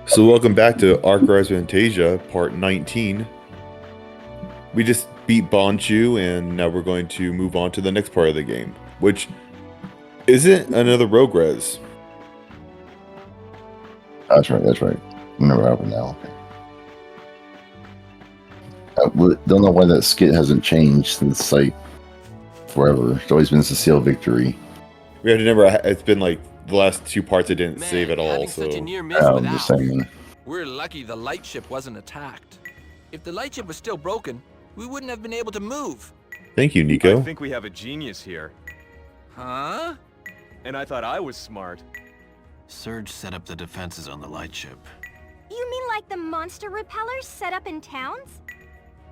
So welcome back to Arc Rise Fantasia, part 19. We just beat Bonchu, and now we're going to move on to the next part of the game, which isn't another Rogue Res. That's right. That's right. I remember that one now. Okay. Don't know why that skit hasn't changed since like forever. It's always been Cecile Victory. We have to remember, it's been like the last two parts I didn't save at all, having so... such a near miss I'm with just Alf. saying. We're lucky the lightship wasn't attacked. If the lightship was still broken, we wouldn't have been able to move. Thank you, I Nico. think we have a genius here. Huh? And I thought I was smart. Surge set up the defenses on the lightship. You mean like the monster repellers set up in towns?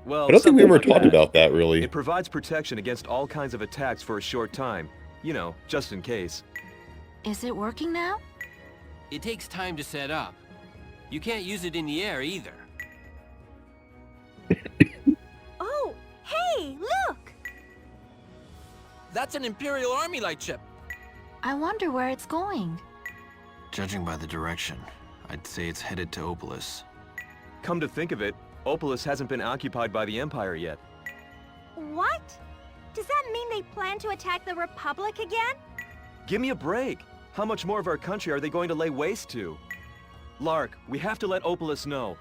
Well, I don't think we something ever like talked that. about that, really. It provides protection against all kinds of attacks for a short time. You know, just in case. Is it working now? It takes time to set up. You can't use it in the air either. Oh, hey, look! That's an Imperial Army lightship. I wonder where it's going. Judging by the direction, I'd say it's headed to Opolis. Come to think of it, Opolis hasn't been occupied by the Empire yet. What? Does that mean they plan to attack the Republic again? Give me a break! How much more of our country are they going to lay waste to? Lark, we have to let Opolis know.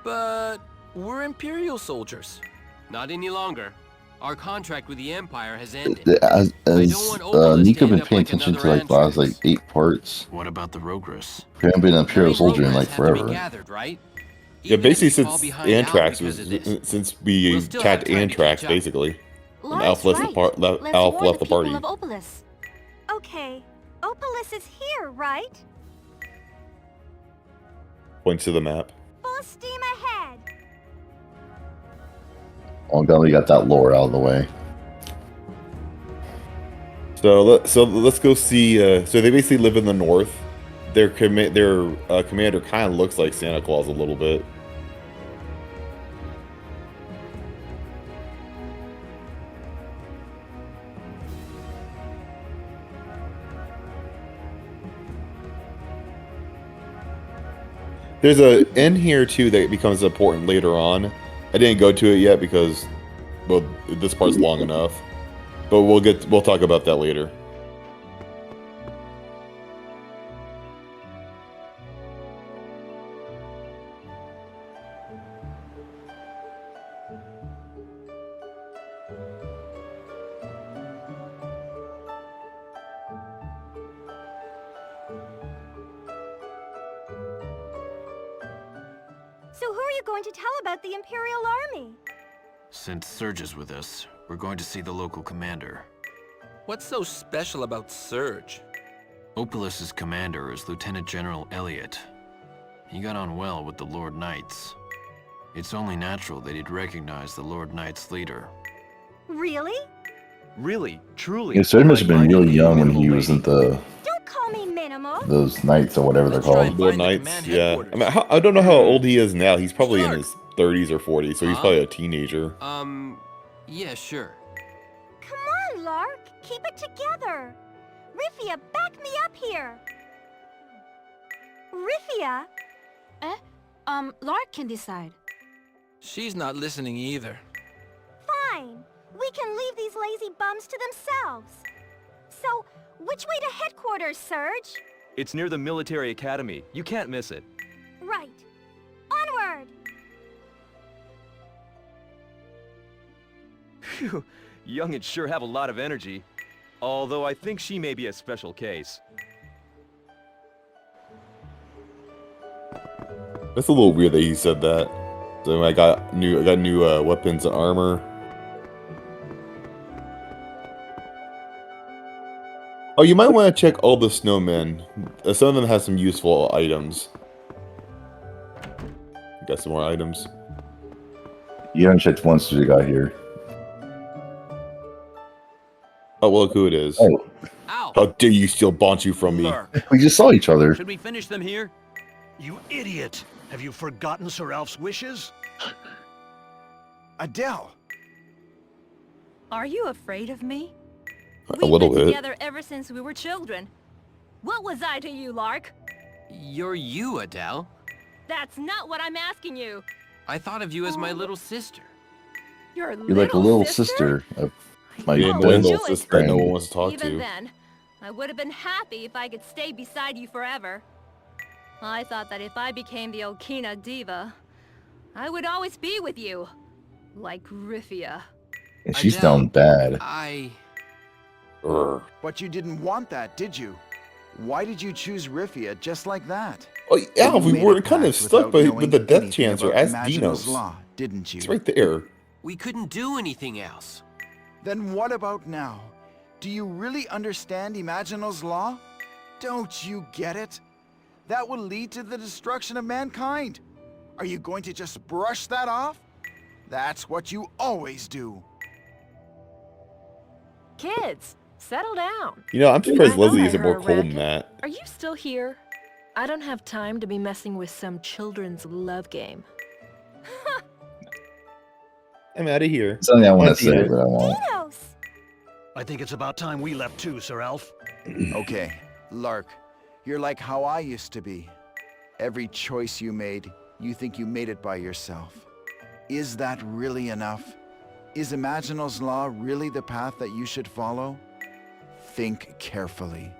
But we're Imperial soldiers. Not any longer. Our contract with the Empire has ended. As want Opalus to Nico end been up paying like attention to another like last like Antrix. 8 parts. What about the Rogress? We haven't been an Imperial soldier in like Have to be forever. gathered, right? Yeah, Even if basically we since fall behind Alf Anthrax because was... of this. Since we We'll still have attacked time to Anthrax, catch up. basically. Lark's Alf left right. the part. Let's Alf warn left the the party. people of Opolis. Okay, Opolis is here, right? Points to the map. Full steam ahead. Oh, glad we got that lore out of the way. So let's go see. So they basically live in the north. Their commander kind of looks like Santa Claus a little bit. There's a inn here too that becomes important later on. I didn't go to it yet because, well, this part's long enough. But we'll talk about that later. So who are you going to tell about the Imperial Army? Since Surge is with us, we're going to see the local commander. What's so special about Surge? Opolis' commander is Lieutenant General Elliot. He got on well with the Lord Knights. It's only natural that he'd recognize the Lord Knight's leader. Really? Really, truly. Yeah, so he must have been like really minded young when minimal he was lady. at the Don't call me minimal. those knights or whatever they're Let's try called. and Lord find the Knights, command yeah. headquarters. I mean, I don't know how old he is now. He's probably in Stark. his 30s or 40s, so he's Huh? probably a teenager. Yeah, sure. Come on, Lark. Keep it together. Riffia, back me up here. Riffia? Lark can decide. She's not listening either. Fine. We can leave these lazy bums to themselves. So, which way to headquarters, Surge? It's near the military academy. You can't miss it. Right. Onward! Phew, young'uds sure have a lot of energy. Although I think she may be a special case. That's a little weird that he said that. So I got new weapons and armor. Oh, you might want to check all the snowmen. Some of them have some useful items. Got some more items. You haven't checked once since you got here. Oh, well, look who it is. Oh, Ow! How dare you steal Bonchu from me? Lark, we just saw each other. should we finish them here? You idiot! Have you forgotten Sir Alf's wishes? Adele! Are you afraid of me? A little We've bit. been together ever since we were children. What was I to you, Lark? You're you, Adele. That's not what I'm asking you. I thought of you as my little sister. You're You're like a little sister of my The Oh, annoying boy little Jewish. sister that no friend. one wants to talk Even to. then, I would have been happy if I could stay beside you forever. I thought that if I became the Okina diva, I would always be with you. Like Rifia. And she's Adele, down bad. Urgh. But you didn't want that, did you? Why did you choose Rifia just like that? Oh, yeah, You we made were a kind of pact stuck without with the knowing death anything chancer. about Ask Maginot's Dinos. Law, didn't you? It's right there. We couldn't do anything else. Then what about now? Do you really understand Imaginal's Law? Don't you get it? That will lead to the destruction of mankind. Are you going to just brush that off? That's what you always do. Kids, settle down. You know, I'm surprised I thought Leslie I isn't more heard a cold than racket. that. Are you still here? I don't have time to be messing with some children's love game. I'm out of here. Something I want to Bye, say, Tina. but I won't. Dinos! I think it's about time we left too, Sir Alf. Okay, Lark, you're like how I used to be. Every choice you made, you think you made it by yourself. Is that really enough? Is Imaginal's Law really the path that you should follow? Think carefully.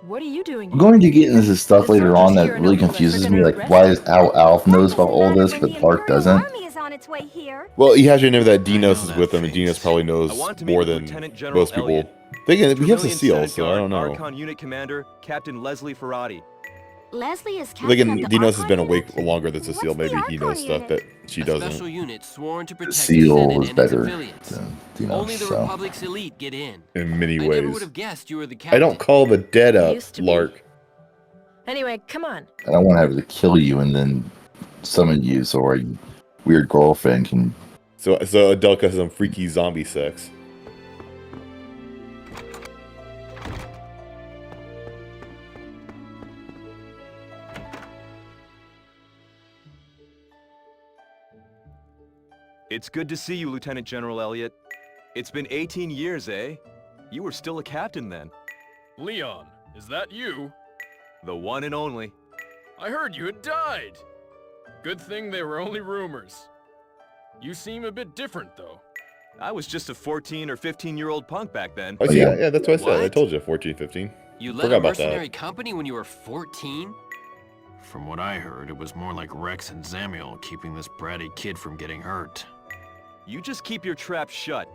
What are you doing I'm here? going to get into this stuff The later soldiers on that here in really Oculus are confuses gonna me. Like, arrest why you. is Alf knows about all this, but Lark doesn't? Army is on its way here. Well, you have to know that I know Dinos is that with them, and face. Dinos probably knows I want to meet more with than Lieutenant General most people. Elliot. We have Vermilion Cecile, Senate so I Guard don't know. Archon Unit Commander, Captain Leslie Ferrati. Leslie is captain Again, of the Dinos has Archon been awake unit? longer than Cecile. What's the Maybe he knows Archon stuff that unit? she A special doesn't. unit sworn to protect the Seal Senate was and its better affiliates. than Only Dinos, the so. Republic's elite get in. In many I never would ways. have guessed you were the captain. I don't call the dead up, Used to be. Lark. Anyway, come on. I don't want to have to kill you and then summon you so our weird girlfriend can. So Adelka has some freaky zombie sex. It's good to see you, Lieutenant General Elliot. It's been 18 years, eh? You were still a captain then. Leon, is that you? The one and only. I heard you had died. Good thing they were only rumors. You seem a bit different, though. I was just a 14 or 15-year-old punk back then. Oh, Oh, yeah, yeah. yeah, that's what I said. I What? told you, 14, 15. You led Forgot a about that. mercenary company when you were 14? From what I heard, it was more like Rex and Samuel keeping this bratty kid from getting hurt. You just keep your trap shut.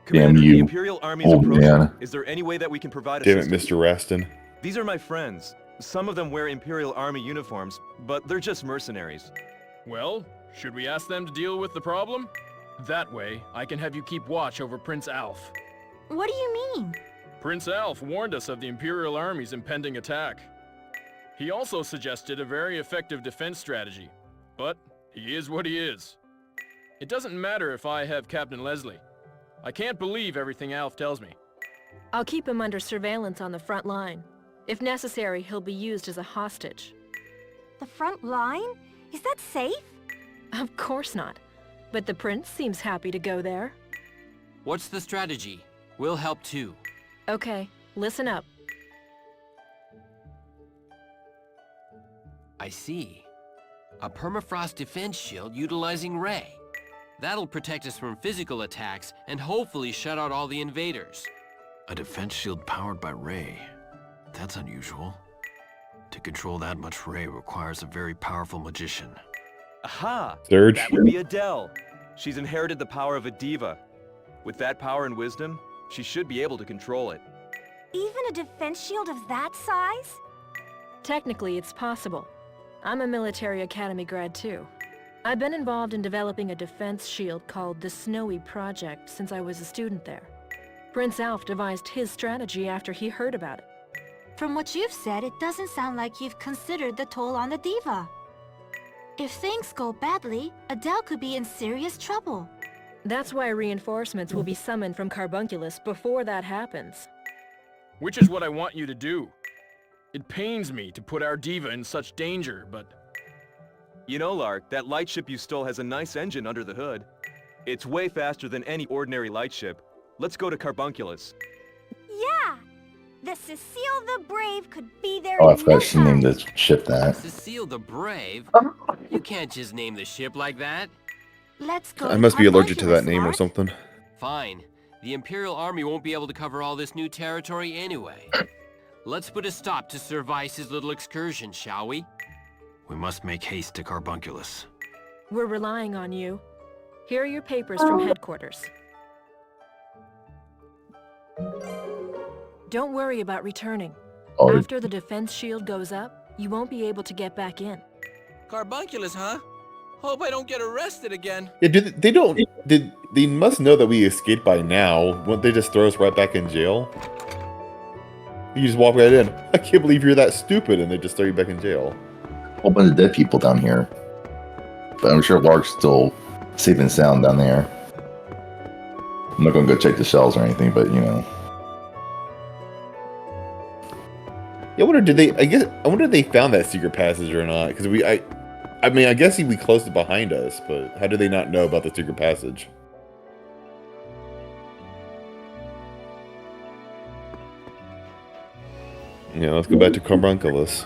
Damn Commander, you, the Imperial Army's old approaching. man. Is there any way that we can provide Damn it, assistance? Mr. Raston. These are my friends. Some of them wear Imperial Army uniforms, but they're just mercenaries. Well, should we ask them to deal with the problem? That way, I can have you keep watch over Prince Alf. What do you mean? Prince Alf warned us of the Imperial Army's impending attack. He also suggested a very effective defense strategy, but he is what he is. It doesn't matter if I have Captain Leslie. I can't believe everything Alf tells me. I'll keep him under surveillance on the front line. If necessary, he'll be used as a hostage. The front line? Is that safe? Of course not. But the prince seems happy to go there. What's the strategy? We'll help too. Okay, listen up. I see. A permafrost defense shield utilizing Ray. That'll protect us from physical attacks and hopefully shut out all the invaders. A defense shield powered by Ray. That's unusual. To control that much Ray requires a very powerful magician. Aha! Surge. That would be Adele. She's inherited the power of a diva. With that power and wisdom, she should be able to control it. Even a defense shield of that size? Technically, it's possible. I'm a military academy grad too. I've been involved in developing a defense shield called the Snowy Project since I was a student there. Prince Alf devised his strategy after he heard about it. From what you've said, it doesn't sound like you've considered the toll on the diva. If things go badly, Adele could be in serious trouble. That's why reinforcements will be summoned from Carbunculus before that happens. Which is what I want you to do. It pains me to put our diva in such danger, but... You know, Lark, that lightship you stole has a nice engine under the hood. It's way faster than any ordinary lightship. Let's go to Carbunculus. Yeah! The Cecile the Brave could be there Oh, I in no forgot she named time. the ship that. Cecile the Brave? You can't just name the ship like that. Let's go I to must be allergic to that Carbunculus, name or Lark. something. Fine. The Imperial Army won't be able to cover all this new territory anyway. Let's put a stop to Sir Vice's little excursion, shall we? We must make haste to Carbunculus. We're relying on you. Here are your papers from headquarters. Don't worry about returning. Oh, After the defense shield goes up, you won't be able to get back in. Carbunculus, huh? Hope I don't get arrested again. Yeah, they don't. They must know that we escaped by now. Won't they just throw us right back in jail? You just walk right in. I can't believe you're that stupid, and they just throw you back in jail. a whole bunch of dead people down here. But I'm sure Lark's still safe and sound down there. I'm not gonna go check the shells or anything, but you know. Yeah, I wonder if they found that secret passage or not. Because I mean, I guess we closed it behind us, but how do they not know about the secret passage? Yeah, let's go back to Carbunculus.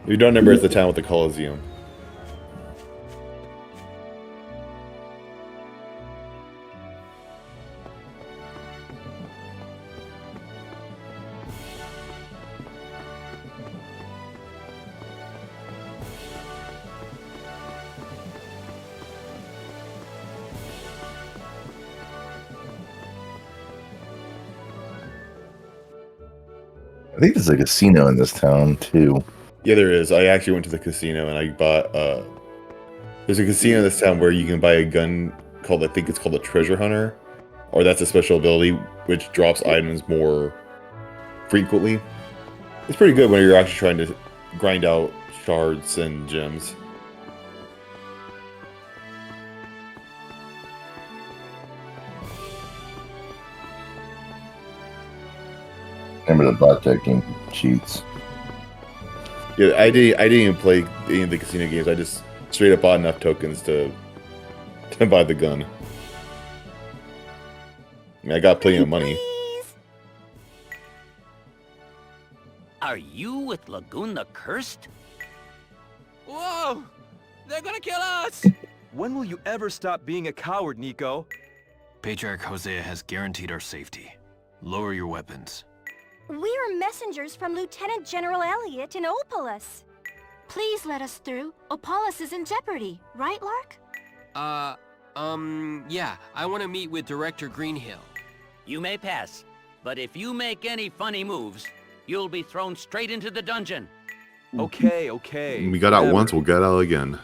You don't remember it's the town with the Colosseum. I think there's a casino in this town too. Yeah, there is. I actually went to the casino and I bought there's a casino in this town where you can buy a gun called, I think it's called a treasure hunter, or that's a special ability which drops items more frequently. It's pretty good when you're actually trying to grind out shards and gems. Remember the blackjack game cheats. Yeah, I didn't even play any of the casino games. I just straight up bought enough tokens to buy the gun. I mean, I got plenty of money. Please. Are you with Lagoon the Cursed? Whoa! They're gonna kill us! When will you ever stop being a coward, Nico? Patriarch Hosea has guaranteed our safety. Lower your weapons. We're messengers from Lieutenant General Elliot in Opolis. Please let us through. Opolis is in jeopardy, right, Lark? Yeah, I want to meet with Director Greenhill. You may pass, but if you make any funny moves, you'll be thrown straight into the dungeon. Okay, okay. We got out whatever. once, we'll get out again.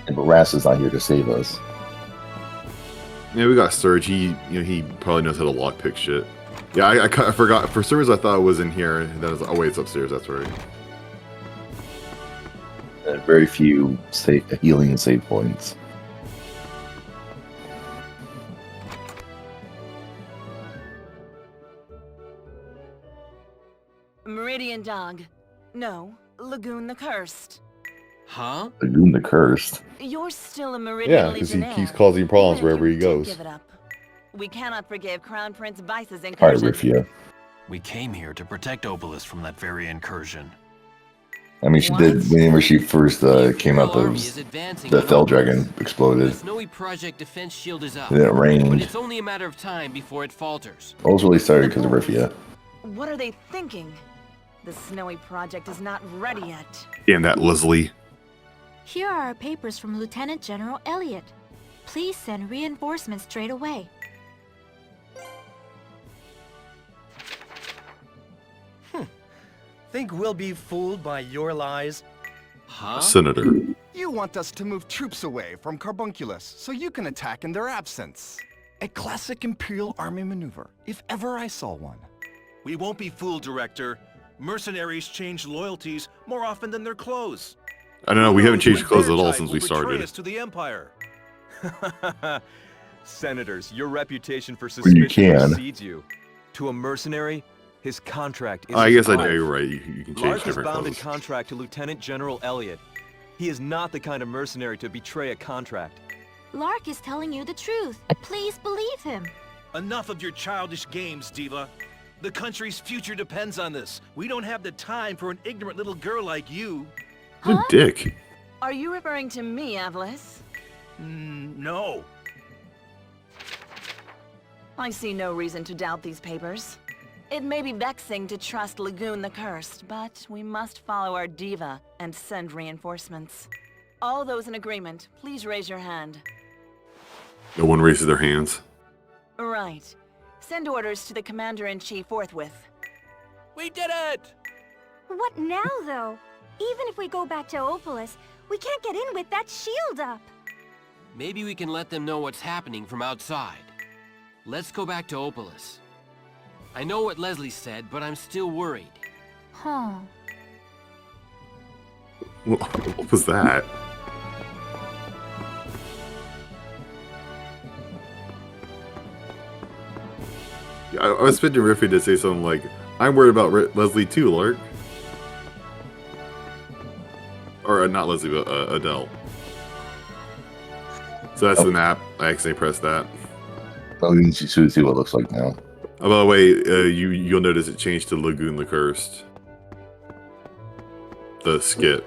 But Ras is not here to save us. Yeah, we got Surge. He probably knows how to lockpick shit. Yeah, I forgot. For some reason, I thought it was in here. And then I was like, oh wait, it's upstairs. That's right. Very few healing save points. Meridian Dog. No, Lagoon the Cursed. Huh? Lagoon the Cursed. You're still a Meridian Yeah, because he Legionnaire. keeps causing problems Even if wherever you he do goes. Give it up. We cannot forgive Crown Prince Vice's Alright, incursion. Rifia. We came here to protect Opolis from that very incursion. I mean, she did whenever she first came up. The Fell Dragon The exploded. Snowy Project defense shield is up. And it But rained. it's only a matter of time before it falters. All was really started because of Rifia. What are they thinking? The Snowy Project is not ready yet. Damn that Leslie. Here are our papers from Lieutenant General Elliot. Please send reinforcements straight away. Think we'll be fooled by your lies? Huh? Senator. You want us to move troops away from Carbunculus so you can attack in their absence. A classic Imperial Army maneuver, if ever I saw one. We won't be fooled, Director. Mercenaries change loyalties more often than their clothes. I don't know. We haven't changed When clothes at their all type since will we betray started. us to the Empire. Senators, your reputation for When you suspicion can. precedes you. To a mercenary, his contract is I his guess I know life. you're right. You can change Lark is different bound in clothes. contract to Lieutenant General Elliot. He is not the kind of mercenary to betray a contract. Lark is telling you the truth. Please believe him. Enough of your childish games, Diva. The country's future depends on this. We don't have the time for an ignorant little girl like you. What a dick. Are you referring to me, Avlis? No. I see no reason to doubt these papers. It may be vexing to trust Lagoon the Cursed, but we must follow our diva and send reinforcements. All those in agreement, please raise your hand. No one raises their hands. Right. Send orders to the Commander-in-Chief forthwith. We did it! What now, though? Even if we go back to Opolis, we can't get in with that shield up. Maybe we can let them know what's happening from outside. Let's go back to Opolis. I know what Leslie said, but I'm still worried. Huh. What was that? Yeah, I was expecting Riffy to say something like, I'm worried about Leslie too, Lark. Or not Leslie, but Adele. So that's the map. I accidentally pressed that. Oh, you should see what it looks like now. Oh, by the way, you'll notice it changed to Lagoon the Cursed. The skit.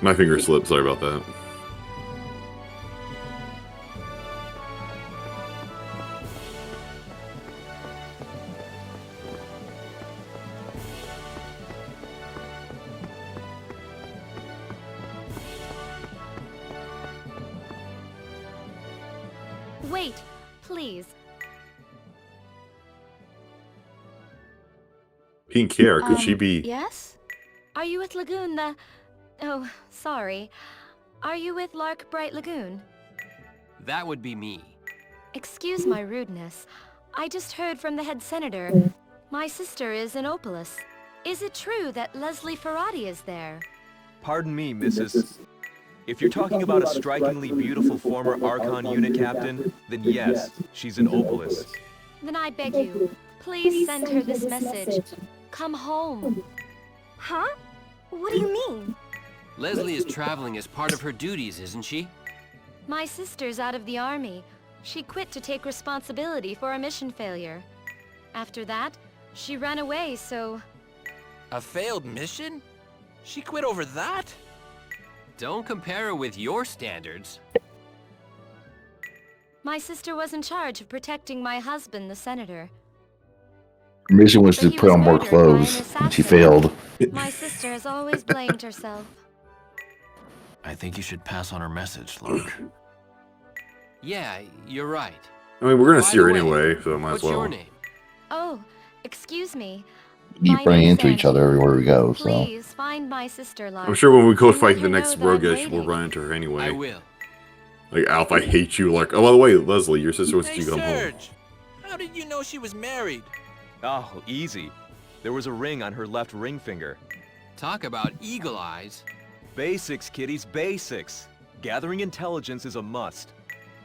My finger slipped, sorry about that. Wait, please. Pink hair, could she be... Yes? Are you with Lagoon the... Oh, sorry. Are you with Lark Bright Lagoon? That would be me. Excuse my rudeness. I just heard from the head senator. My sister is in Opolis. Is it true that Leslie Ferrati is there? Pardon me, Mrs. If you're talking about a strikingly beautiful former Archon unit captain, then yes, she's in Opolis. Then I beg you, please send her this message. Come home. Huh? What do you mean? Leslie is traveling as part of her duties, isn't she? My sister's out of the army. She quit to take responsibility for a mission failure. After that, she ran away, so... A failed mission? She quit over that? Don't compare her with your standards. My sister was in charge of protecting my husband, the senator. Her mission was But to he put on more murdered by an clothes, and she assassin. failed. My sister has always blamed herself. I think you should pass on her message, Lark. Yeah, you're right. I mean, we're gonna By see the her way, anyway, so might what's as well. your name? Oh, excuse me. You My run name's into each other Angie. everywhere we go, so. Please find my sister, Lark. I'm sure when we go and let fight her the know next that I'm roguish, we'll waiting. run into her anyway. I will. Like, Alf, I hate you, Lark. Oh, by the way, Leslie, your sister wants Hey, you to come home. Serge! How did you know she was married? Oh, easy. There was a ring on her left ring finger. Talk about eagle eyes. Basics, kiddies, basics. Gathering intelligence is a must.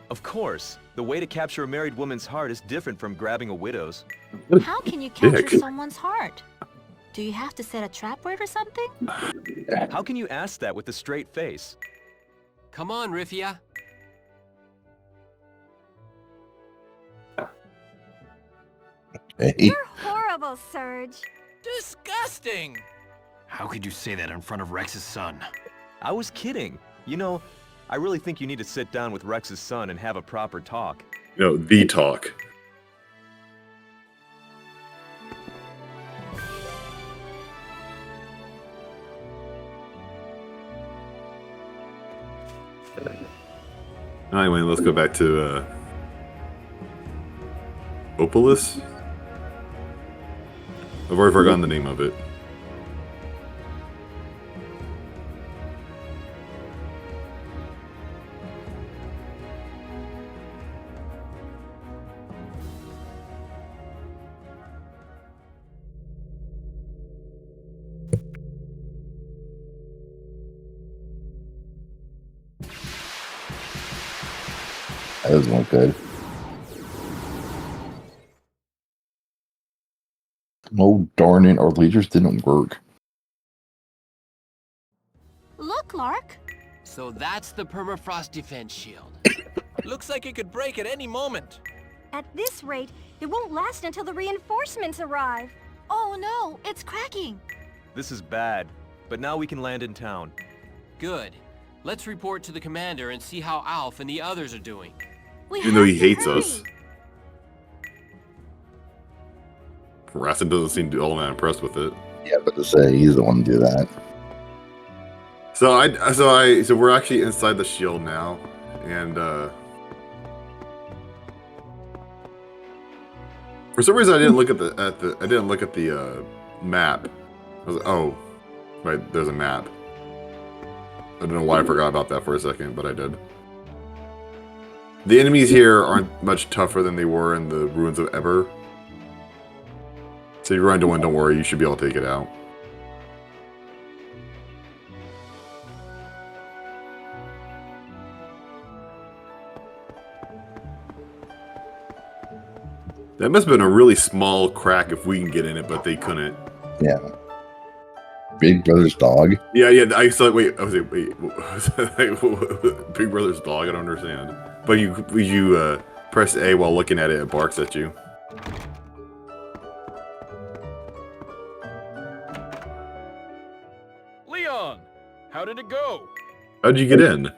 Of course, the way to capture a married woman's heart is different from grabbing a widow's. How can you capture Dick. someone's heart? Do you have to set a trap word or something? How can you ask that with a straight face? Come on, Riffia. Hey. You're horrible, Serge. Disgusting! How could you say that in front of Rex's son? I was kidding. You know, I really think you need to sit down with Rex's son and have a proper talk. No, the talk. Anyway, let's go back to Opolis. I've already forgotten the name of it. That doesn't look good. Oh, darn it. Our lasers didn't work. Look, Lark. So that's the permafrost defense shield. Looks like it could break at any moment. At this rate, it won't last until the reinforcements arrive. Oh no, it's cracking. This is bad, but now we can land in town. Good. Let's report to the commander and see how Alf and the others are doing. Even though he hates us. Rastin doesn't seem to be all that impressed with it. Yeah, but to say he's the one to do that. So we're actually inside the shield now, and for some reason I didn't look at the map. I was like, oh, right, there's a map. I don't know why I forgot about that for a second, but I did. The enemies here aren't much tougher than they were in the Ruins of Eber. So if you run into one, don't worry, you should be able to take it out. That must have been a really small crack if we can get in it, but they couldn't. Yeah. Big Brother's dog? Yeah, I saw. Wait. Big Brother's dog. I don't understand. But you press A while looking at it, it barks at you. Leon, how did it go? How'd you get in?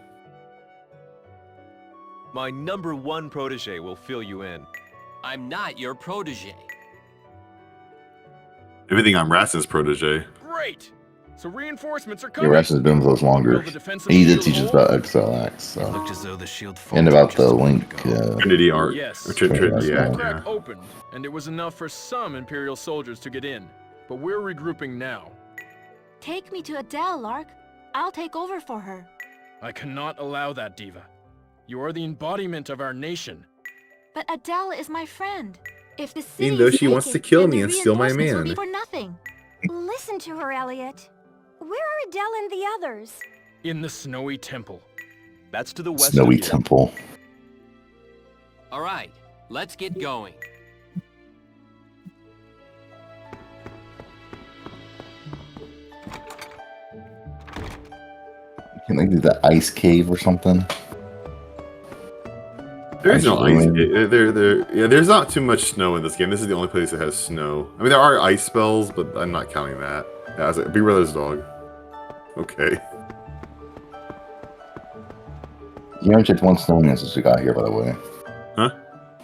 My #1 protege will fill you in. I'm not your protege. Everything I'm Rastin's protege. Great! So reinforcements are Yeah, coming. Rastin's been with us longer. He did teach us about XLX, so. Looked as though the shield And about the Link. Trinity Art. Yes. Yeah. Crack opened, and it was enough for some Imperial soldiers to get in. But we're regrouping now. Take me to Adele, Lark. I'll take over for her. I cannot allow that, Diva. You are the embodiment of our nation. But Adele is my friend. If the city Even though is she wants taken, to kill then me the and steal my reinforcements will man. be for nothing. Listen to her, Elliot. Where are Adele and the others? In the Snowy Temple. That's to the west Snowy of you. Temple. All right, let's get going. Can they do the ice cave or something? There's no ice. There's not too much snow in this game. This is the only place that has snow. I mean, there are ice spells, but I'm not counting that. Yeah, I was like, Big Brother's dog. Okay. You haven't checked one snowman since we got here, by the way. Huh?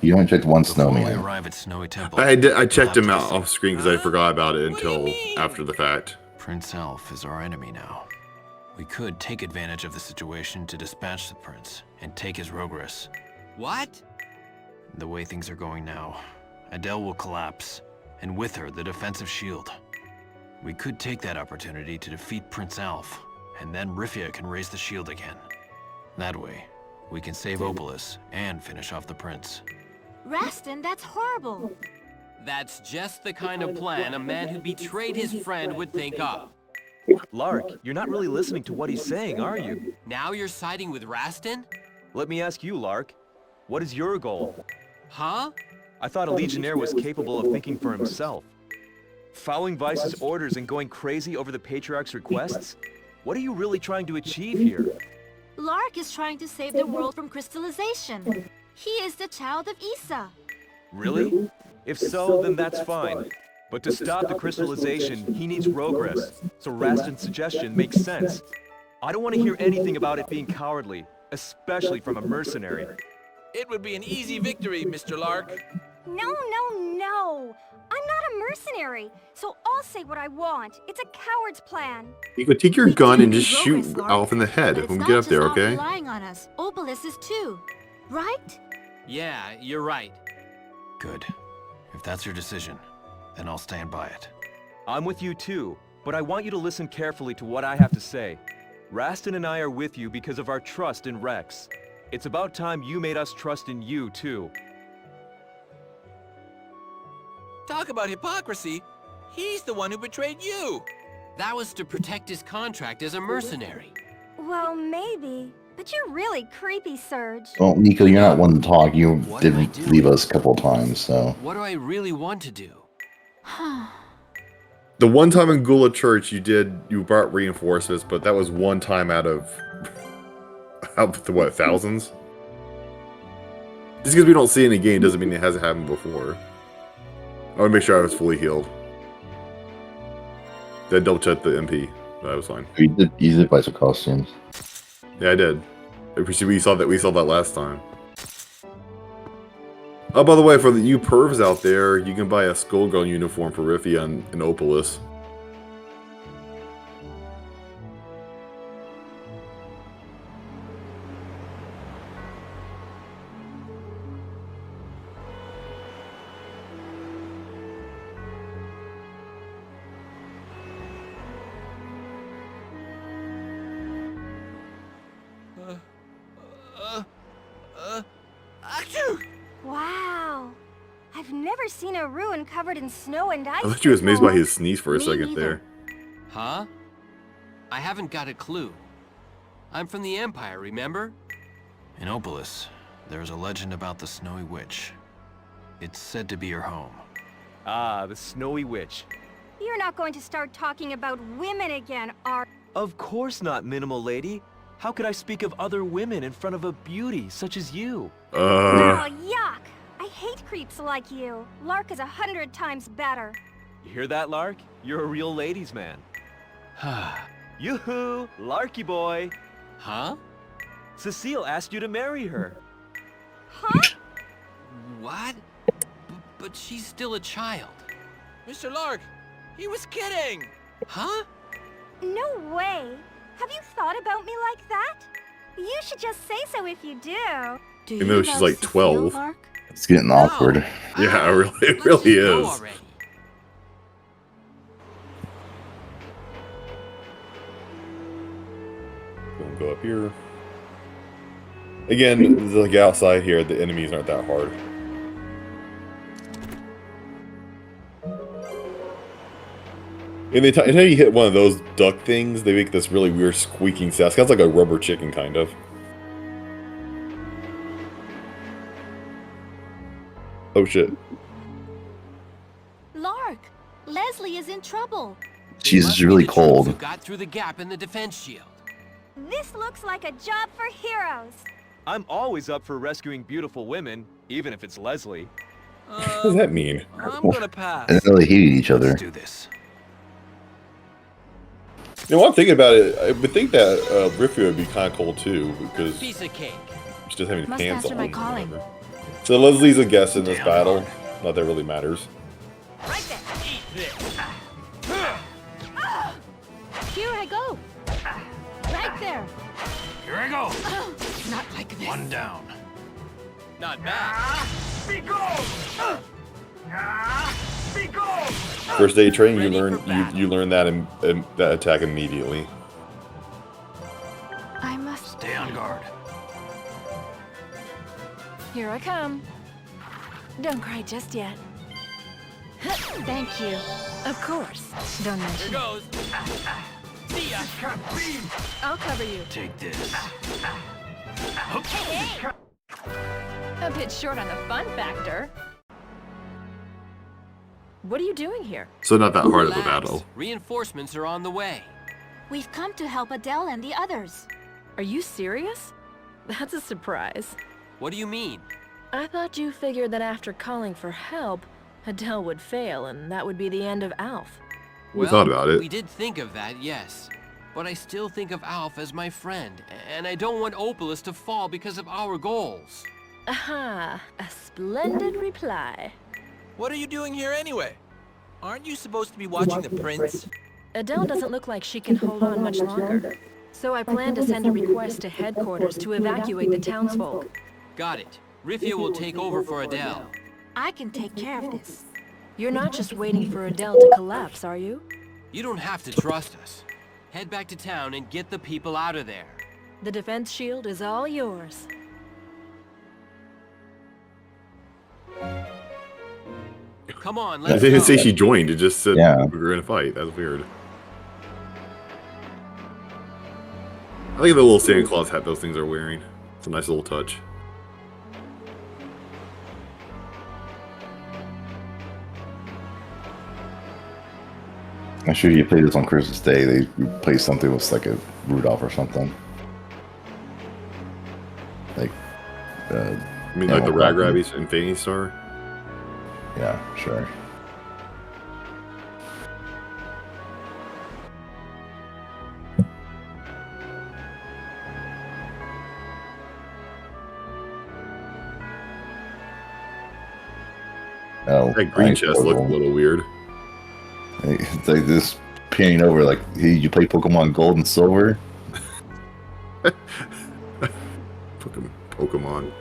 You haven't checked one Before we snowman. arrive at Snowy Temple, I checked we'll have him to out off screen because I forgot about it until after the fact. Prince Alf is our enemy now. We could take advantage of the situation to dispatch the prince and take his Rogress. What? The way things are going now, Adele will collapse, and with her, the defensive shield. We could take that opportunity to defeat Prince Alf, and then Rifia can raise the shield again. That way, we can save Opolis and finish off the prince. Rastin, that's horrible. That's just the kind of plan a man who betrayed his friend would think of. Lark, you're not really listening to what he's saying, are you? Now you're siding with Rastin? Let me ask you, Lark. What is your goal? Huh? I thought a Legionnaire was capable of thinking for himself. Following Vice's orders and going crazy over the Patriarch's requests? What are you really trying to achieve here? Lark is trying to save the world from crystallization. He is the child of Issa. Really? If so, then that's fine. But to stop the crystallization, he needs Rogress, so Rastin's suggestion makes sense. I don't want to hear anything about it being cowardly, especially from a mercenary. It would be an easy victory, Mr. Lark. No. I'm not a mercenary, so I'll say what I want. It's a coward's plan. You could take your gun and just shoot Alf in the head when we get up there, okay? Relying on us. Opolis is too. Right? Yeah, you're right. Good. If that's your decision, then I'll stand by it. I'm with you too, but I want you to listen carefully to what I have to say. Rastin and I are with you because of our trust in Rex. It's about time you made us trust in you too. Talk about hypocrisy. He's the one who betrayed you. That was to protect his contract as a mercenary. Well, maybe. But you're really creepy, Serge. Well, Nico, you're not one to talk. You What did am I doing? leave us a couple of times, so. What do I really want to do? The one time in Gula Church you brought reinforcements, but that was one time out of what, thousands? Just because we don't see any game doesn't mean it hasn't happened before. I want to make sure I was fully healed. Then double check the MP. That was fine. You did buy some costumes. Yeah, I did. We saw that last time. Oh, by the way, for you pervs out there, you can buy a Skullgirl uniform for Riffy and Opolis. Wow. I've never seen a ruin covered in snow and ice. I thought you was amazed by before. his sneeze for a Me second neither. there. Huh? I haven't got a clue. I'm from the Empire, remember? In Opolis, there's a legend about the Snowy Witch. It's said to be her home. Ah, the Snowy Witch. You're not going to start talking about women again, are Of course not, Minimal Lady. How could I speak of other women in front of a beauty such as you? Oh, yuck! I hate creeps like you. Lark is 100 times better. You hear that, Lark? You're a real ladies' man. Yoo-hoo! Larky boy! Huh? Cecile asked you to marry her. Huh? What? But she's still a child. Mr. Lark, he was kidding! Huh? No way. Have you thought about me like that? You should just say so if you do. Do Even though she's like 12. It's getting awkward. Yeah, it really is. We'll go up here. Again, like outside here, the enemies aren't that hard. And anytime you hit one of those duck things, they make this really weird squeaking sound. It sounds like a rubber chicken, kind of. Oh shit. Lark, Leslie is in trouble. She's really cold. Who got through the gap in the defense shield? This looks like a job for heroes. I'm always up for rescuing beautiful women, even if it's Leslie. What does that mean? I'm gonna pass. I didn't really hate each other. Let's do this. You know, while I'm thinking about it, I would think that Riffy would be kind of cool too, because Piece of cake. she doesn't have any Must pants answer on. my calling. Whatever. So Leslie's a guest in this battle. Not that really matters. Right there. Eat this. Here I go. Right there. Here I go. Not like this. One down. Not bad. First day of training, you Ready learn for battle. you learn that that attack immediately. I must. Stay on guard. Here I come. Don't cry just yet. Thank you. Of course. Don't Here mention it. goes. See ya. I'll cover you. Take this. A bit short on the fun factor. What are you doing here? So not that hard of a Relax. battle. Reinforcements are on the way. We've come to help Adele and the others. Are you serious? That's a surprise. What do you mean? I thought you figured that after calling for help, Adele would fail and that would be the end of Alf. We thought about it. We did think of that, yes. But I still think of Alf as my friend, and I don't want Opolis to fall because of our goals. Aha, a splendid reply. What are you doing here anyway? Aren't you supposed to be watching the prince? Adele doesn't look like she can hold on much longer. So I plan to send a request to headquarters to evacuate the townsfolk. Got it. Rifia will take over for Adele. I can take care of this. You're not just waiting for Adele to collapse, are you? You don't have to trust us. Head back to town and get the people out of there. The defense shield is all yours. Come on, I let's didn't go. say she joined. It just said Yeah. we were in a fight. That's weird. I like the little Santa Claus hat those things are wearing. It's a nice little touch. I'm sure you play this on Christmas Day. They play something with like a Rudolph or something. Like, I mean, like the Rag Rabbies and Infinity Star? Yeah, sure. Oh, that green chest looked a little weird. It's like this panning over, like, hey, you play Pokemon Gold and Silver? Pokemon.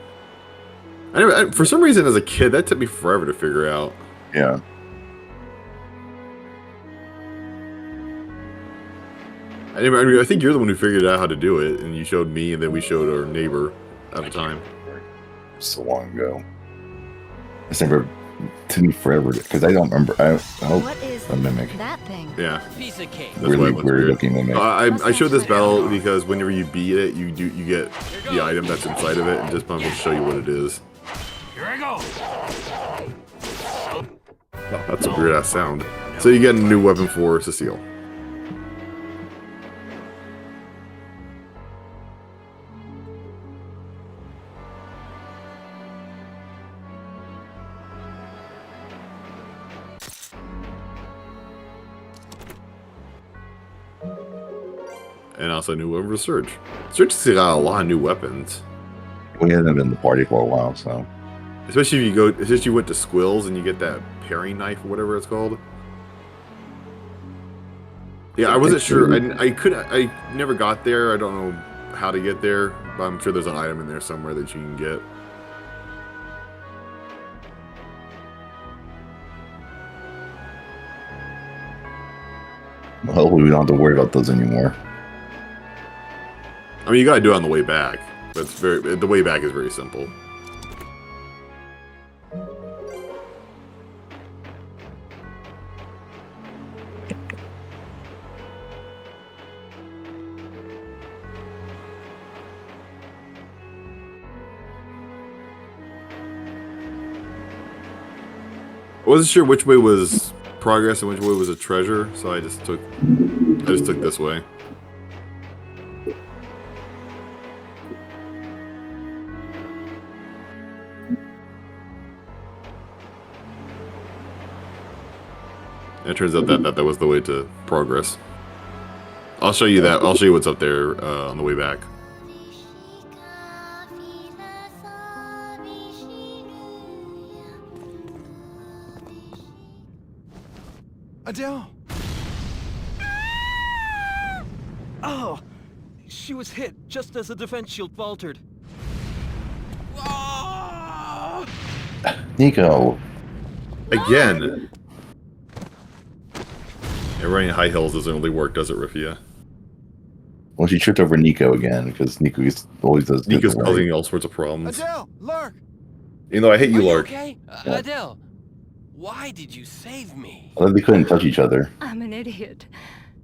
For some reason, as a kid, that took me forever to figure out. Yeah. I think you're the one who figured out how to do it, and you showed me, and then we showed our neighbor at the time. So long ago. It's never took me forever because I don't remember. What is a mimic. that thing? Yeah. Piece of cake. That's Really why it weird looking mimic. I showed this battle because whenever you beat it, you get the item that's inside of it, and just I'm going to show you what it is. Here I go. Oh, that's a weird ass sound. So you get a new weapon for Cecile. And also a new weapon for Surge. Surge has got a lot of new weapons. We haven't been in the party for a while, so. Especially if you went to Squills and you get that paring knife or whatever it's called. Yeah, I wasn't sure. I never got there. I don't know how to get there, but I'm sure there's an item in there somewhere that you can get. Well, hopefully we don't have to worry about those anymore. I mean, you gotta do it on the way back, but the way back is very simple. I wasn't sure which way was progress and which way was a treasure, so I just took this way. And it turns out that was the way to progress. I'll show you that. I'll show you what's up there on the way back. Adele! Oh! She was hit just as the defense shield faltered. Nico! Again! Yeah, running high hills doesn't really work, does it, Rifia? Well, she tripped over Nico again because Nico always does. Nico's causing all sorts of problems. Adele! Lark! You know, I hate you, Lark. Okay? Adele, why did you save me? I thought they couldn't touch each other. I'm an idiot.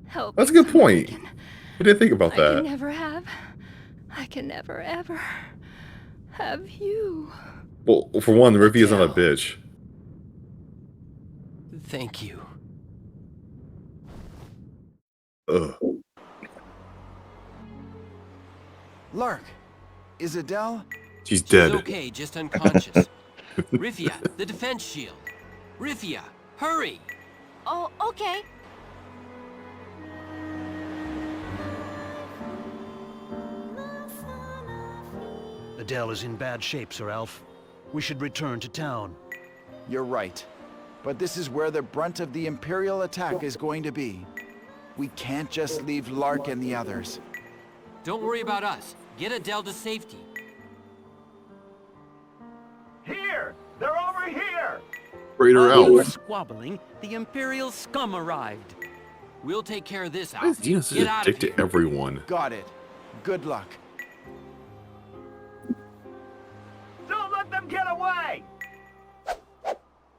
Help. That's a good point. I didn't think about I that. can never ever have you. Well, for one, Rifia's not a bitch. Thank you. Ugh. Lark, is Adele? She's dead. She's okay, just unconscious. Rifia, the defense shield. Rifia, hurry! Oh, okay. Adele is in bad shape, Sir Alf. We should return to town. You're right. But this is where the brunt of the Imperial attack is going to be. We can't just leave Lark and the others. Don't worry about us. Get Adele to safety. Here! They're over here! Raider While you were Elf. squabbling, the Imperial scum arrived. We'll take care of this, Why is Alf. Dino such Get a out dick of to here. everyone? Got it. Good luck. Don't let them get away!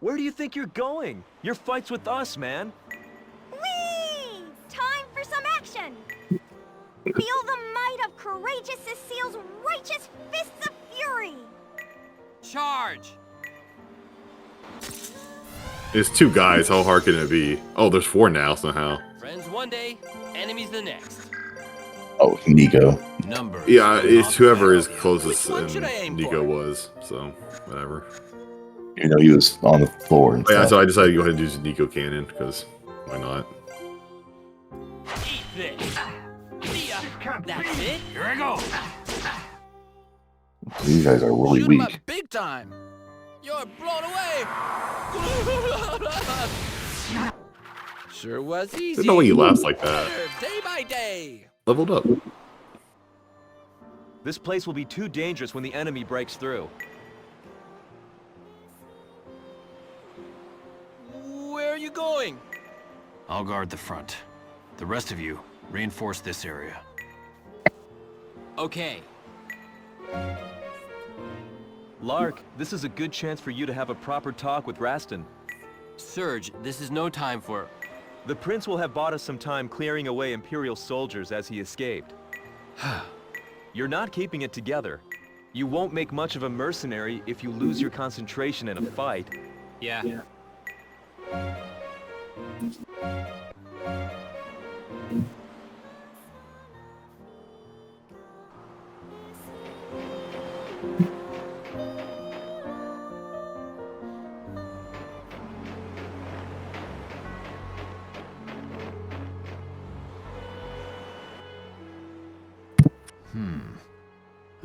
Where do you think you're going? Your fight's with us, man. Whee! Time for some action! Feel the might of courageous Cecile's righteous fists of fury! Charge! It's 2 guys. How hard can it be? Oh, there's 4 now somehow. Friends one day, enemies the next. Oh, Nico. Yeah, it's whoever is closest Which one should I aim and Nico for? was. So, whatever. You know, he was on the floor and Oh, yeah, stuff. so I decided to go ahead and use the Nico cannon, because why not? Eat this. See ya. That's it. Here I go. These guys are really Shoot 'em up weak. big time. You're blown away. Sure was easy. Didn't know when you laughed like that. Better day by day. Leveled up. This place will be too dangerous when the enemy breaks through. Where are you going? I'll guard the front. The rest of you, reinforce this area. Okay. Lark, this is a good chance for you to have a proper talk with Rastin. Surge, this is no time for... The prince will have bought us some time clearing away Imperial soldiers as he escaped. You're not keeping it together. You won't make much of a mercenary if you lose your concentration in a fight. Yeah.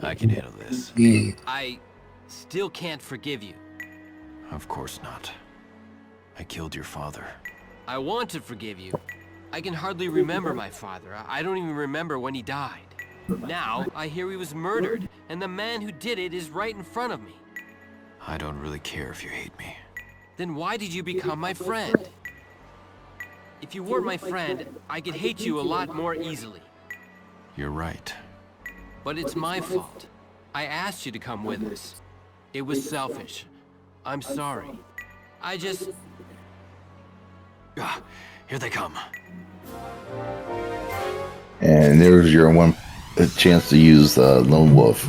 I can handle this. I still can't forgive you. Of course not. I killed your father. I want to forgive you. I can hardly remember my father. I don't even remember when he died. Now, I hear he was murdered, and the man who did it is right in front of me. I don't really care if you hate me. Then why did you become my friend? If you weren't my friend, I could hate you a lot more easily. You're right. But it's my fault. I asked you to come with us. It was selfish. I'm sorry. I just... Ah, here they come. And there's your one chance to use Lone Wolf.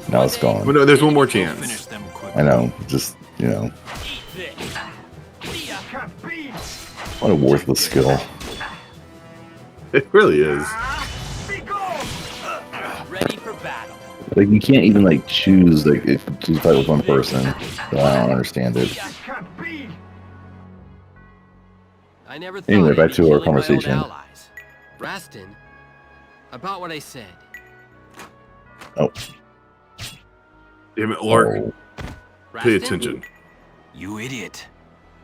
Now it's gone. Well, no, there's one more chance. I know, just, you know. What a worthless skill. It really is. Ready for battle. Like, you can't even, like, choose, like, if to fight with one person. So I don't understand it. I never thought Anyway, I'd back be to our killing my old conversation. allies. Rastin, about what I said. Oh. Damn it, Lark. Oh. Pay Rastin? attention. You idiot.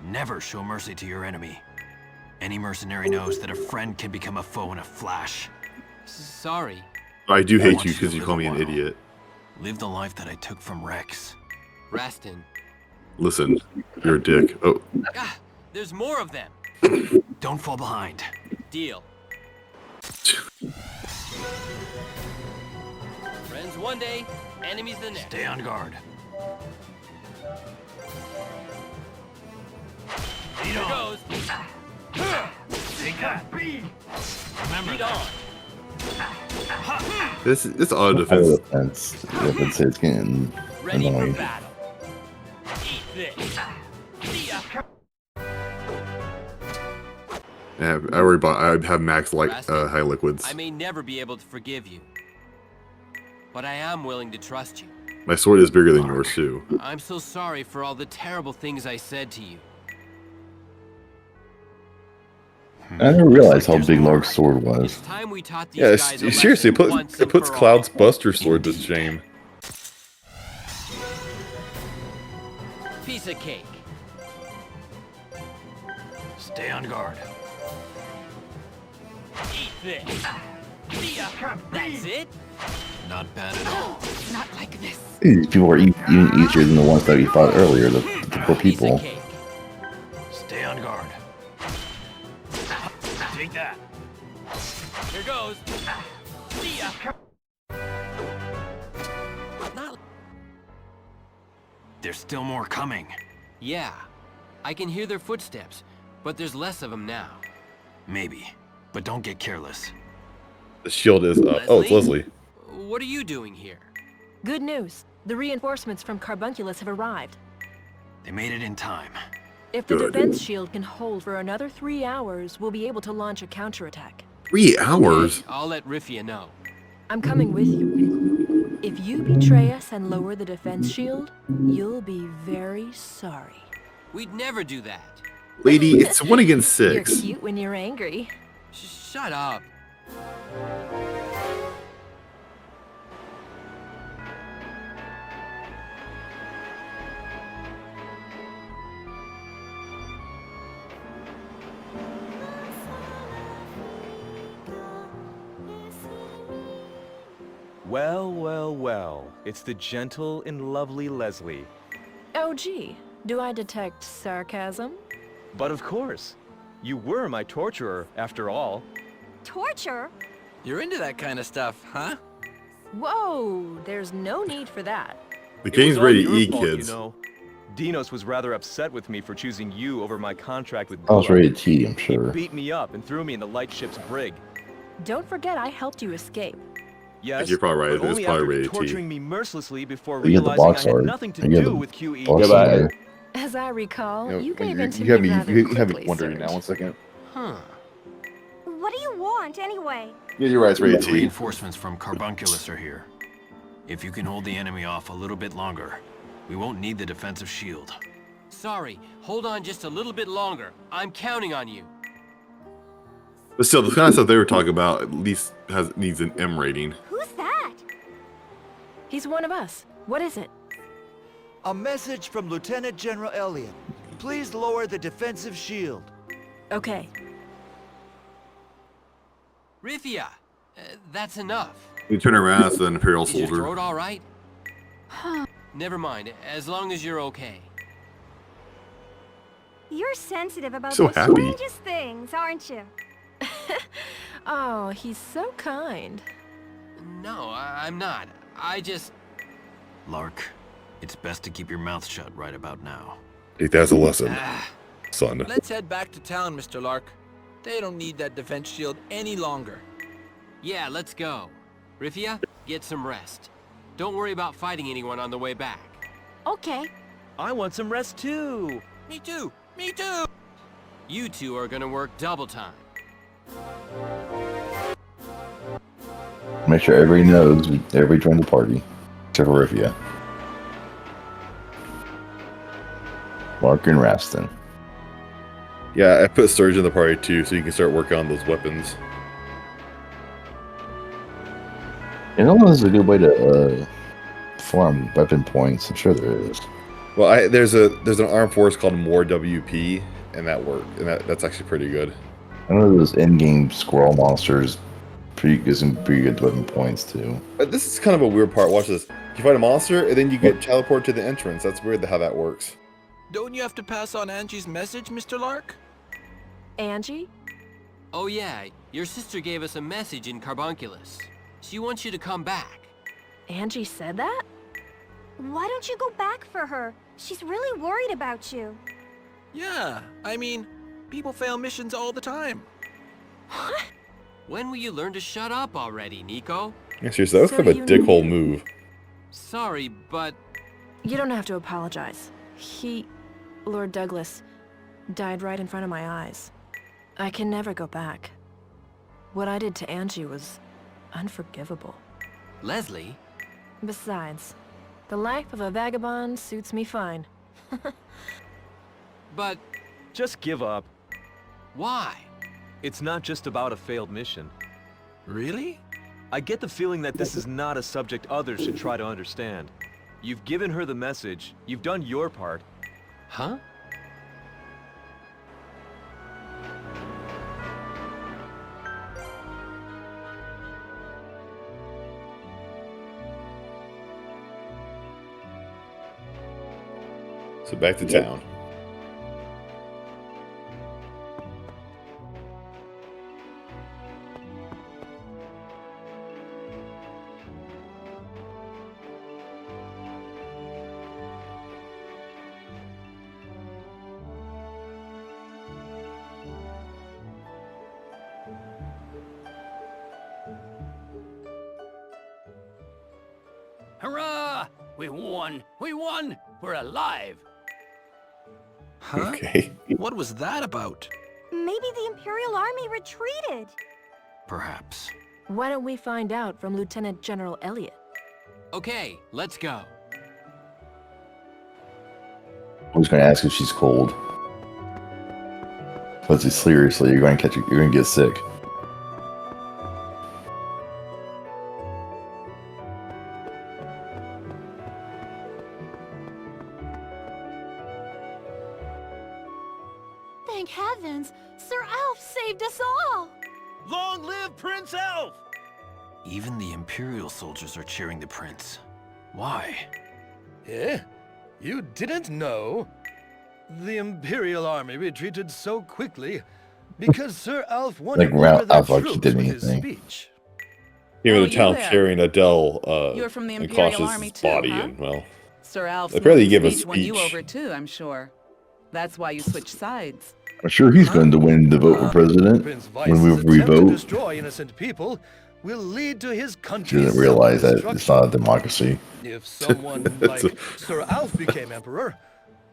Never show mercy to your enemy. Any mercenary knows that a friend can become a foe in a flash. Sorry. I do I hate want you you to because you live call me a an while. idiot. Live the life that I took from Rex. Rastin. Listen, you're a dick. Oh, Ah, there's more of them. Don't fall behind. Deal. Friends one day, enemies the next. Stay on guard. Here goes. Take that. Remember Lead that. on. this auto Auto defense. defense. If it's getting Ready for annoying. battle. Eat this. See ya. I already bought. I have max high liquids. I may never be able to forgive you, but I am willing to trust you. My sword is bigger than yours too. I'm so sorry for all the terrible things I said to you. I never realized how big Lark's sword was. It's time we taught these Yeah, guys a seriously, lesson it once puts and for Cloud's all. Buster sword to shame. Piece of cake. Stay on guard. Eat this. See ya. That's it. Not bad at all. Not like this. These people are even easier than the ones that we fought earlier, the poor Piece people. of cake. Stay on guard. Take that. Here goes. See ya. Not... There's still more coming. Yeah, I can hear their footsteps, but there's less of them now. Maybe, but don't get careless. The shield is up. Oh, it's Leslie. What are you doing here? Good news. The reinforcements from Carbunculus have arrived. They made it in time. If the Good. defense shield can hold for another 3 hours, we'll be able to launch a counterattack. 3 hours? Okay, I'll let Rifia know. I'm coming with you. If you betray us and lower the defense shield, you'll be very sorry. We'd never do that. Lady, it's 1 against 6. You're cute when you're angry. Shut up. Well, well, well. It's the gentle and lovely Leslie. Oh, gee. Do I detect sarcasm? But of course. You were my torturer, after all. Torture? You're into that kind of stuff, huh? Whoa, there's no need for that. The It game's was all ready to your eat, fault, kids. You know. Dinos was rather upset with me for choosing you over my contract with I was Bula. ready to tea, I'm He sure. beat me up and threw me in the lightship's brig. Don't forget I helped you escape. Yes, You're probably right, but it was only probably after rated T. torturing me mercilessly before You get the realizing I box had art. nothing to You get do the with QE. box Yeah, but art. As I recall, you You gave know, in to you have me me, rather you have me quickly, wondering now. Serge. 1 second. Huh. What do you want, anyway? Yeah, you're right, it's rated The T. reinforcements from Carbunculus are here. If you can hold the enemy off a little bit longer, we won't need the defensive shield. Sorry, hold on just a little bit longer. I'm counting on you. But still, the kind of stuff they were talking about at least needs an M rating. Who's that? He's one of us. What is it? A message from Lieutenant General Elliot. Please lower the defensive shield. Okay. Rifia, that's enough. You turn around, it's an Imperial Is your soldier. throat all right? Never mind, as long as you're okay. You're sensitive about So the happy. strangest things, aren't you? Oh, he's so kind. No, I'm not. I just... Lark, it's best to keep your mouth shut right about now. Take that as a lesson, son. Let's head back to town, Mr. Lark. They don't need that defense shield any longer. Yeah, let's go. Rifia, get some rest. Don't worry about fighting anyone on the way back. Okay. I want some rest too. Me too. Me too. You two are gonna work double time. Make sure everybody knows, everybody join the party. Except for Rivia. Mark and Raston. Yeah, I put Surge in the party too, so you can start working on those weapons. You know, there's a good way to farm weapon points. I'm sure there is. Well, there's an armed force called More WP, and that worked, and that's actually pretty good. I know those in-game squirrel monsters gives some pretty good weapon points too. This is kind of a weird part. Watch this. You fight a monster, and then you get teleported to the entrance. That's weird how that works. Don't you have to pass on Angie's message, Mr. Lark? Angie? Oh yeah, your sister gave us a message in Carbunculus. She wants you to come back. Angie said that? Why don't you go back for her? She's really worried about you. Yeah, I mean, people fail missions all the time. When will you learn to shut up already, Nico? Yeah, seriously, that was So kind of a you dickhole knew. move. Sorry, but... You don't have to apologize. Lord Douglas, died right in front of my eyes. I can never go back. What I did to Angie was unforgivable. Leslie? Besides, the life of a vagabond suits me fine. But... Just give up. Why? It's not just about a failed mission. Really? I get the feeling that this is not a subject others should try to understand. You've given her the message. You've done your part. Huh? So back to town. Hurrah! We won! We won! We're alive! Huh? Okay. What was that about? Maybe the Imperial Army retreated. Perhaps. Why don't we find out from Lieutenant General Elliot? Okay, let's go. I was going to ask if she's cold. But seriously, you're going to get sick. Thank heavens! Sir Alf saved us all! Long live Prince Alf! Even the Imperial soldiers are cheering the prince. Why? Eh? You didn't know? The Imperial Army retreated so quickly because Sir Alf won Like, over their Alf like he troops did with his anything. speech. Even Oh, the town you there. carrying Adele You're from the and Imperial Cautious' Army too, body, huh? and well, Sir Alf's apparently moving he gave a speech won you speech. over too, I'm sure. That's why you switched sides. I'm sure he's going to win the vote for president Prince when we Vice's attempt to revote. destroy innocent people will lead to his She country's doesn't realize that it's self-destruction. not a democracy. If someone like Sir Alf became emperor,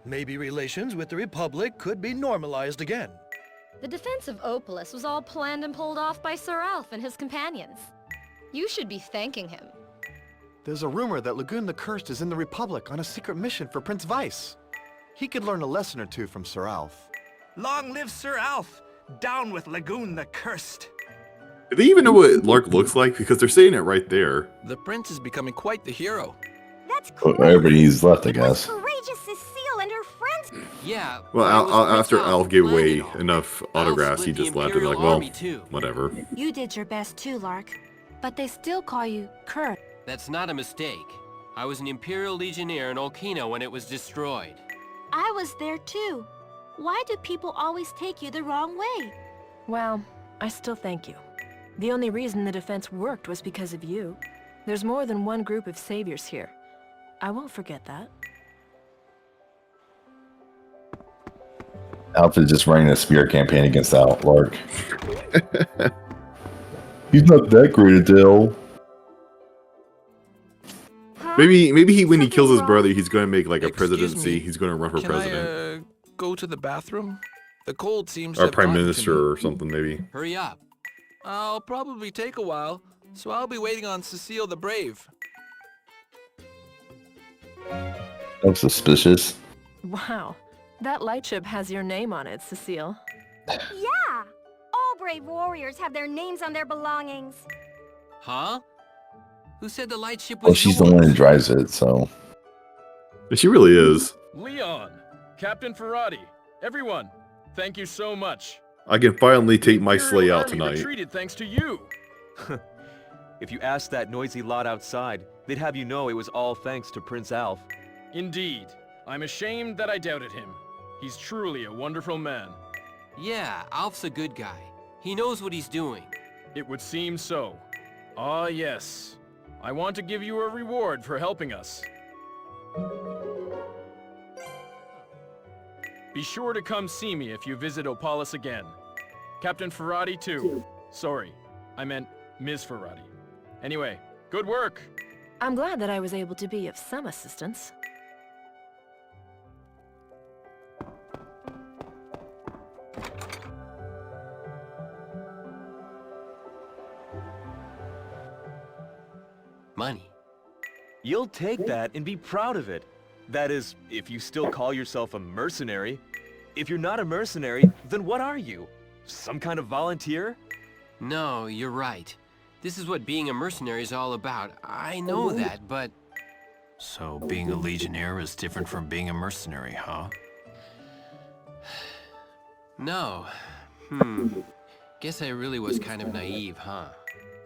maybe relations with the Republic could be normalized again. The defense of Opolis was all planned and pulled off by Sir Alf and his companions. You should be thanking him. There's a rumor that Lagoon the Cursed is in the Republic on a secret mission for Prince Vice. He could learn a lesson or two from Sir Alf. Long live Sir Alf! Down with Lagoon the Cursed! Do they even know what Lark looks like? Because they're saying it right there. The prince is becoming quite the hero. That's Well, everybody needs left, I guess. courageous Cecile and her friends. Yeah. Well, but it was Prince after Alf Alf who gave planned away it all. enough autographs, he split the just left and like, Imperial well, Army, too. whatever. You did your best too, Lark. But they still call you Kurt. That's not a mistake. I was an Imperial Legionnaire in Olkina when it was destroyed. I was there too. Why do people always take you the wrong way? Well, I still thank you. The only reason the defense worked was because of you. There's more than one group of saviors here. I won't forget that. Alf is just running a smear campaign against Lark. He's not that great, Adele. Maybe he when he kills his brother, he's going to make like a Excuse presidency. me, He's going to run for Can president I, go to the bathroom? The cold seems to or have prime gotten to minister me. or something. Maybe. Hurry up. I'll probably take a while, so I'll be waiting on Cecile the Brave. I'm suspicious. Wow, that lightship has your name on it, Cecile. Yeah! All brave warriors have their names on their belongings. Huh? Who said the lightship was Oh, she's yours? the one who drives it, so. She really is. Leon, Captain Ferrati, everyone, thank you so much. I can finally take my Imperial sleigh out Army tonight. retreated thanks to you. If you asked that noisy lot outside, they'd have you know it was all thanks to Prince Alf. Indeed. I'm ashamed that I doubted him. He's truly a wonderful man. Yeah, Alf's a good guy. He knows what he's doing. It would seem so. Ah, yes. I want to give you a reward for helping us. Be sure to come see me if you visit Opolis again. Captain Ferrati, too. Sorry, I meant Ms. Ferrati. Anyway, good work! I'm glad that I was able to be of some assistance. Money. You'll take that and be proud of it. That is, if you still call yourself a mercenary. If you're not a mercenary, then what are you? Some kind of volunteer? No, you're right. This is what being a mercenary is all about. I know that, but... So being a legionnaire is different from being a mercenary, huh? No. Guess I really was kind of naive, huh?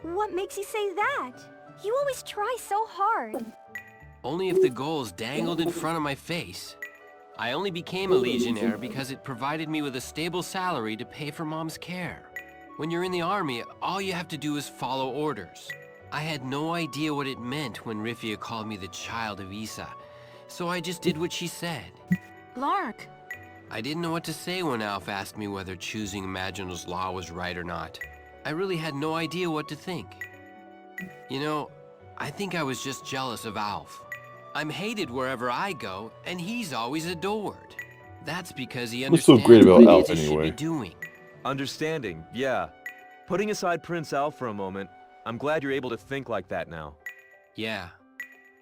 What makes you say that? You always try so hard. Only if the goal's dangled in front of my face. I only became a Legionnaire because it provided me with a stable salary to pay for Mom's care. When you're in the army, all you have to do is follow orders. I had no idea what it meant when Rifia called me the child of Isa, so I just did what she said. Lark. I didn't know what to say when Alf asked me whether choosing Imaginal's law was right or not. I really had no idea what to think. You know, I think I was just jealous of Alf. I'm hated wherever I go, and he's always adored. That's because he What's so understands great about what Alf Mantis should be anyway? doing. Understanding, yeah. Putting aside Prince Alf for a moment, I'm glad you're able to think like that now. Yeah.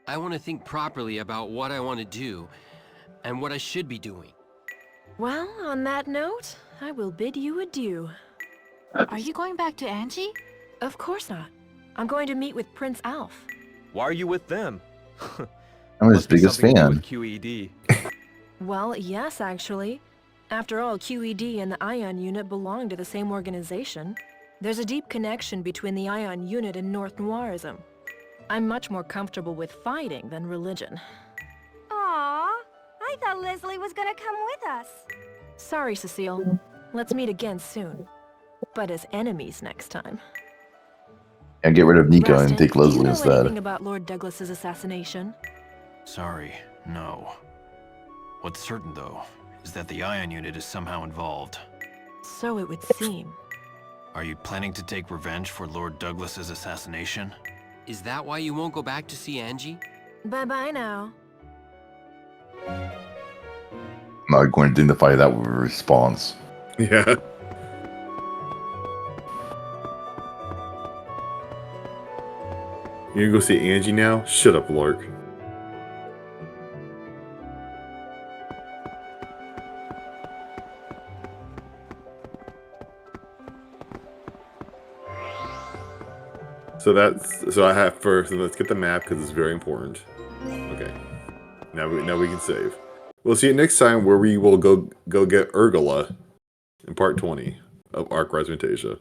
I want to think properly about what I want to do, and what I should be doing. Well, on that note, I will bid you adieu. Are you going back to Angie? Of course not. I'm going to meet with Prince Alf. Why are you with them? I'm his Must be biggest something to do fan. with QED. Well, yes, actually. After all, QED and the Ion Unit belong to the same organization. There's a deep connection between the Ion Unit and North Noirism. I'm much more comfortable with fighting than religion. Aww, I thought Leslie was gonna come with us. Sorry, Cecile. Let's meet again soon. But as enemies next time. And get rid of Nico Rastin, and take do you Leslie know instead. anything about Lord Douglas's assassination? Sorry, no. What's certain, though, is that the Ion Unit is somehow involved. So it would seem. Are you planning to take revenge for Lord Douglas's assassination? Is that why you won't go back to see Angie? Bye-bye now. I'm not going to dignify that with a response. Yeah. You gonna go see Angie now? Shut up, Lark. So I have first. So let's get the map because it's very important. Okay. Now we can save. We'll see you next time where we will go get Urgula in part 20 of Arc Rise Fantasia.